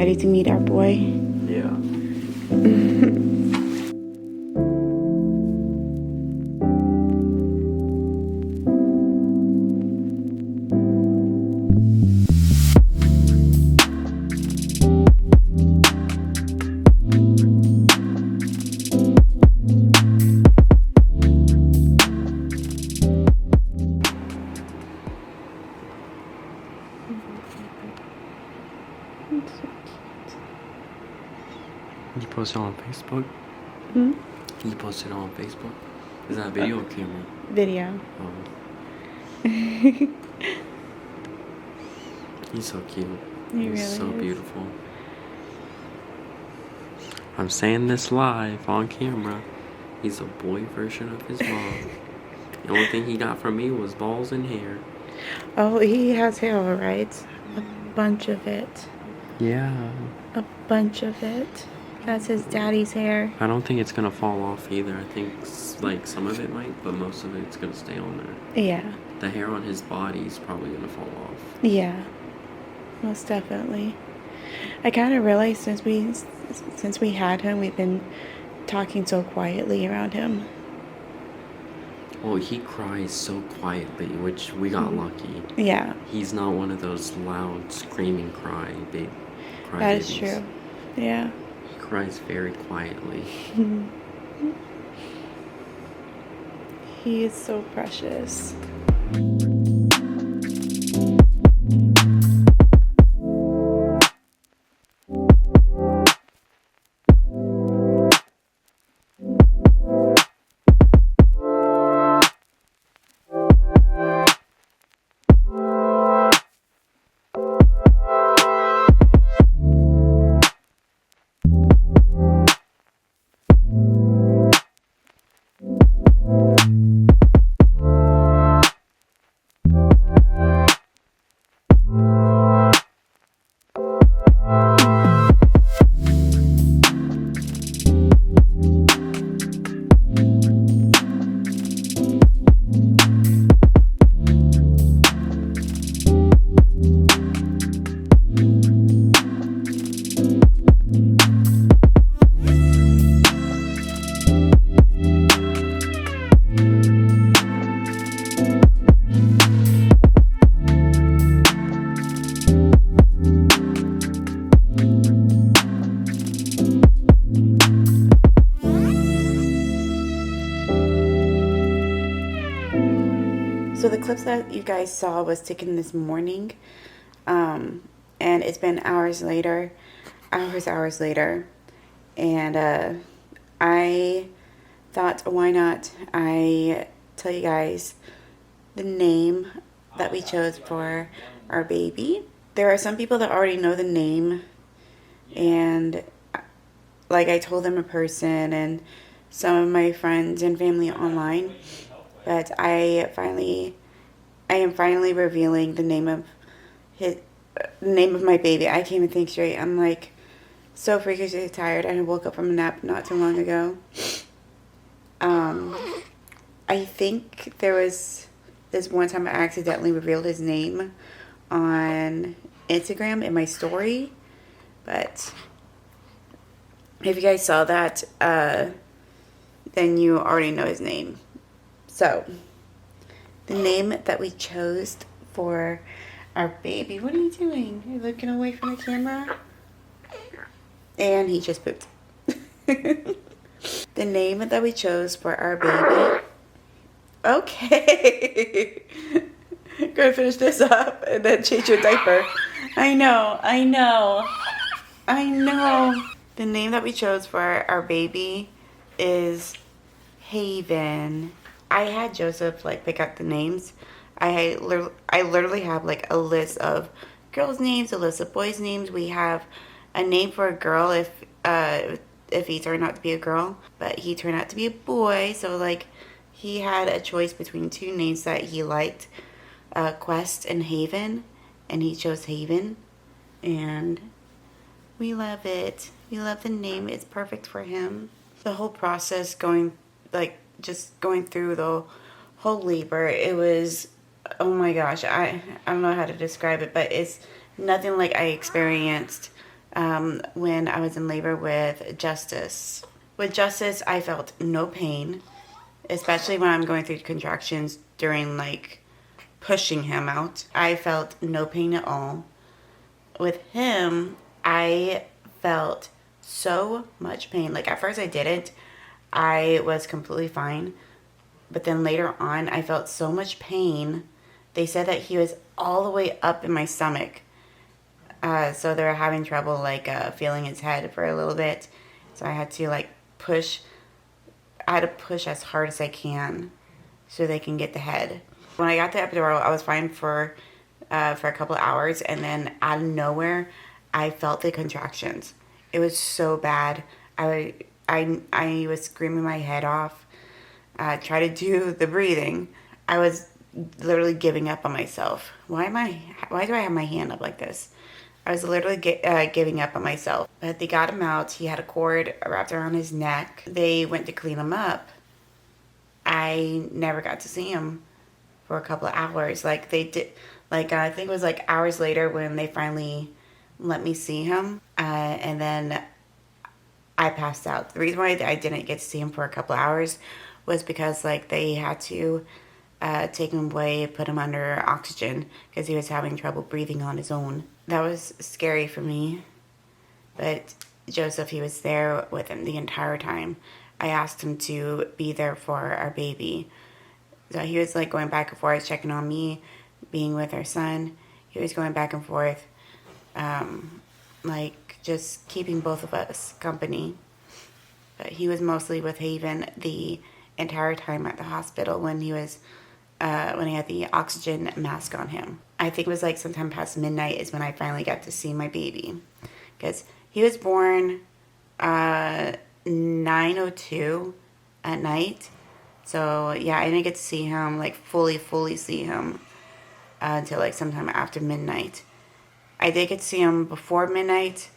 ready to meet our boy? Yeah. You posted on Facebook? Hmm? You posted on Facebook? Is that a video or camera? Video. Oh. He's so cute. He really He's so is. beautiful. I'm saying this live on camera. He's a boy version of his mom. The only thing he got from me was balls and hair. Oh, he has hair, all right. A bunch of it. Yeah. A bunch of it. That's his daddy's hair. I don't think it's gonna fall off either. I think like some of it might, but most of it's gonna stay on there. Yeah. The hair on his body is probably gonna fall off. Yeah. Most definitely. I kind of realized since we had him, we've been talking so quietly around him. Well, he cries so quietly, which we got lucky. Yeah. He's not one of those loud, screaming cry That babies. is true. Yeah. He cries very quietly. He is so precious. So the clips that you guys saw was taken this morning, and it's been hours later, and I thought, why not I tell you guys the name that we chose for our baby. There are some people that already know the name, and like I told them in person and some of my friends and family online. But I am finally revealing the name of my baby. I can't even think straight. I'm like so freakishly tired. I woke up from a nap not too long ago. I think there was this one time I accidentally revealed his name on Instagram in my story, but if you guys saw that, then you already know his name. So, the name that we chose for our baby. What are you doing? You're looking away from the camera? And he just pooped. The name that we chose for our baby. Okay. Gonna finish this up and then change your diaper. I know. The name that we chose for our baby is Haven. I had Joseph pick out the names. I literally have a list of girls' names, a list of boys' names. We have a name for a girl if he turned out to be a girl, but he turned out to be a boy. So he had a choice between two names that he liked, Quest and Haven, and he chose Haven, and we love it. We love the name. It's perfect for him. The whole process just going through the whole labor, it was, oh my gosh, I don't know how to describe it, but it's nothing like I experienced when I was in labor with Justice. With Justice, I felt no pain, especially when I'm going through contractions during like pushing him out. I felt no pain at all. With him, I felt so much pain. Like at first I didn't. I was completely fine. But then later on, I felt so much pain. They said that he was all the way up in my stomach. So they were having trouble like feeling his head for a little bit. So I had to like push. I had to push as hard as I can so they can get the head. When I got the epidural, I was fine for a couple of hours, and then out of nowhere, I felt the contractions. It was so bad. I was screaming my head off. Try to do the breathing. I was literally giving up on myself. Why do I have my hand up like this? I was literally giving up on myself. But they got him out. He had a cord wrapped around his neck. They went to clean him up. I never got to see him for a couple of hours. Like they did, like I think it was like hours later when they finally let me see him. And then I passed out. The reason why I didn't get to see him for a couple of hours was because like they had to take him away, put him under oxygen because he was having trouble breathing on his own. That was scary for me. But Joseph, he was there with him the entire time. I asked him to be there for our baby. So he was like going back and forth, checking on me, being with our son. He was going back and forth, like just keeping both of us company. But he was mostly with Haven the entire time at the hospital when he was when he had the oxygen mask on him. I think it was like sometime past midnight is when I finally got to see my baby, because he was born 9:02 at night. So yeah, I didn't get to see him like fully see him until like sometime after midnight. I did get to see him before midnight,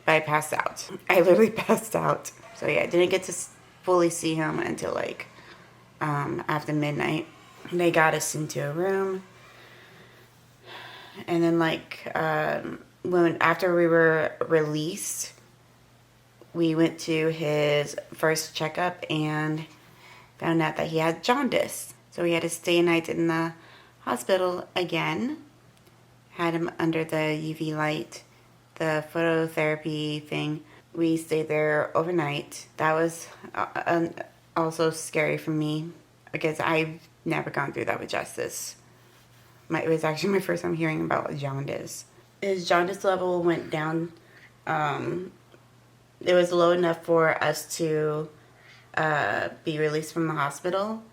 but I passed out. I literally passed out. So yeah, I didn't get to fully see him until like after midnight. They got us into a room, and then like when after we were released, we went to his first checkup and found out that he had jaundice. So we had to stay a night in the hospital again. Had him under the UV light, the phototherapy thing. We stayed there overnight. That was also scary for me because I've never gone through that with Justice. It was actually my first time hearing about jaundice. His jaundice level went down. It was low enough for us to be released from the hospital.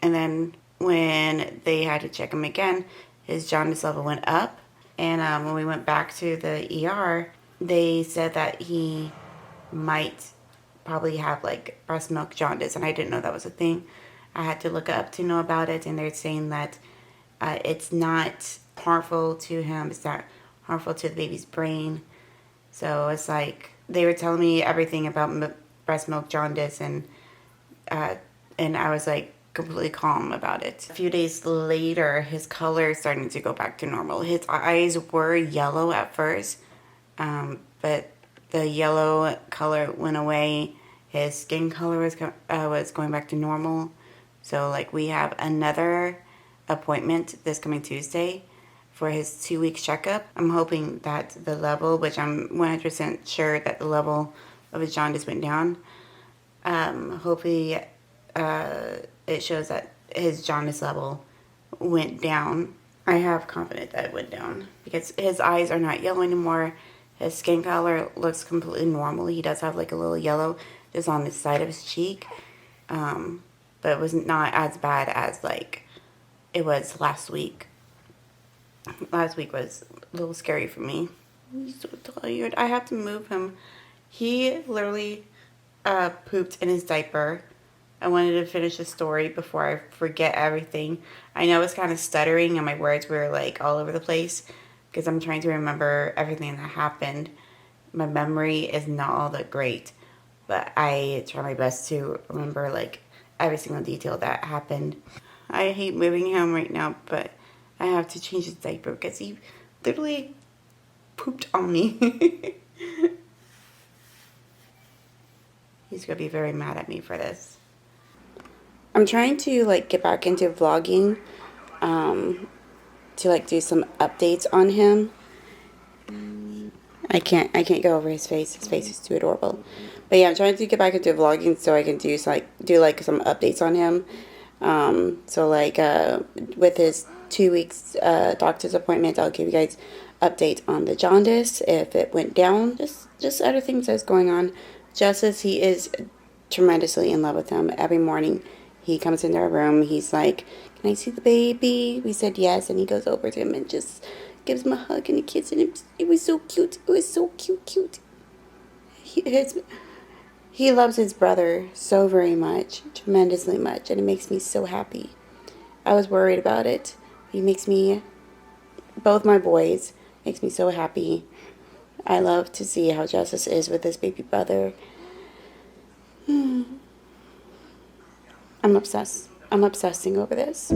And then when they had to check him again, his jaundice level went up. And when we went back to the ER, they said that he might probably have like breast milk jaundice. And I didn't know that was a thing. I had to look up to know about it. And they're saying that it's not harmful to him. It's not harmful to the baby's brain. So it's like they were telling me everything about breast milk jaundice, and I was like completely calm about it. A few days later, his color started to go back to normal. His eyes were yellow at first, but the yellow color went away. His skin color was going back to normal. So like we have another appointment this coming Tuesday for his 2-week checkup. I'm hoping that the level, which I'm 100% sure that the level of his jaundice went down. Hopefully it shows that his jaundice level went down. I have confidence that it went down because his eyes are not yellow anymore. His skin color looks completely normal. He does have like a little yellow just on the side of his cheek. But it was not as bad as like it was last week. Last week was a little scary for me. He's so tired. I have to move him. He literally pooped in his diaper. I wanted to finish the story before I forget everything. I know it's kind of stuttering and my words were like all over the place because I'm trying to remember everything that happened. My memory is not all that great, but I try my best to remember like every single detail that happened. I hate moving him right now, but I have to change his diaper because he literally pooped on me. He's gonna be very mad at me for this. I'm trying to like get back into vlogging, to like do some updates on him. I can't go over his face. His face is too adorable. But yeah, I'm trying to get back into vlogging so I can do some updates on him. So like with his 2 weeks doctor's appointment, I'll give you guys update on the jaundice if it went down. Just other things that's going on. Justice, he is tremendously in love with him. Every morning he comes into our room. He's like, "Can I see the baby?" We said yes, and he goes over to him and just gives him a hug and a kiss, and it was so cute. It was so cute. He loves his brother so very much, tremendously much, and it makes me so happy. I was worried about it. He makes me, both my boys, makes me so happy. I love to see how Justice is with his baby brother. I'm obsessed. I'm obsessing over this.